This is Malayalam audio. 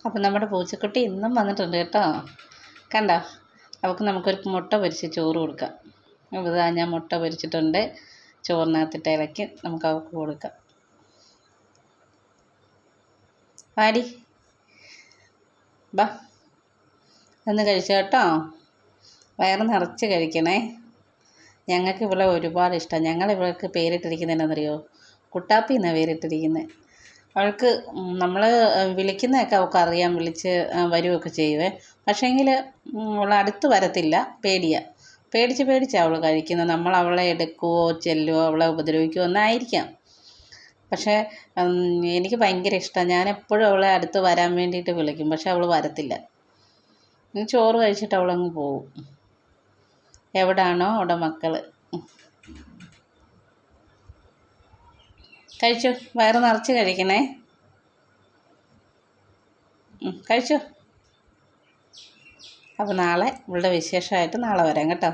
അപ്പം നമ്മുടെ പൂച്ചക്കുട്ടി ഇന്നും വന്നിട്ടുണ്ട് കേട്ടോ. കണ്ടോ? അവൾക്ക് നമുക്കൊരു മുട്ട പൊരിച്ച് ചോറ് കൊടുക്കാം. അപ്പോൾ ഇതാ ഞാൻ മുട്ട പൊരിച്ചിട്ടുണ്ട്. ചോറിനകത്തിട്ട് ഇളക്കി നമുക്ക് അവൾക്ക് കൊടുക്കാം. വാടി, ബാ, ഒന്ന് കഴിച്ചോ കേട്ടോ. വയറ് നിറച്ച് കഴിക്കണേ. ഞങ്ങൾക്ക് ഇവിടെ ഒരുപാട് ഇഷ്ടം. ഞങ്ങൾ ഇവൾക്ക് പേരിട്ടിരിക്കുന്നത് എന്നാണെന്നറിയോ? കുട്ടാപ്പി എന്നാണ് പേരിട്ടിരിക്കുന്നത്. അവൾക്ക് നമ്മൾ വിളിക്കുന്നതൊക്കെ അവൾക്ക് അറിയാം, വിളിച്ച് വരുമൊക്കെ ചെയ്യുവേ. പക്ഷേങ്കിൽ അവൾ അടുത്ത് വരത്തില്ല, പേടിയാണ്. പേടിച്ചാണ് അവൾ കഴിക്കുന്നത്. നമ്മൾ അവളെ എടുക്കുവോ ചെല്ലുവോ അവളെ ഉപദ്രവിക്കുവോ എന്നായിരിക്കാം. പക്ഷേ എനിക്ക് ഭയങ്കര ഇഷ്ടമാണ്. ഞാനെപ്പോഴും അവളെ അടുത്ത് വരാൻ വേണ്ടിയിട്ട് വിളിക്കും. പക്ഷെ അവൾ വരത്തില്ല. ചോറ് കഴിച്ചിട്ട് അവളങ്ങ് പോവും. എവിടാണോ അവിടെ മക്കൾ. കഴിച്ചോ, വയറ് നിറച്ച് കഴിക്കണേ. കഴിച്ചോ. അപ്പോൾ നാളെ ഇവളുടെ വിശേഷമായിട്ട് നാളെ വരാം കേട്ടോ.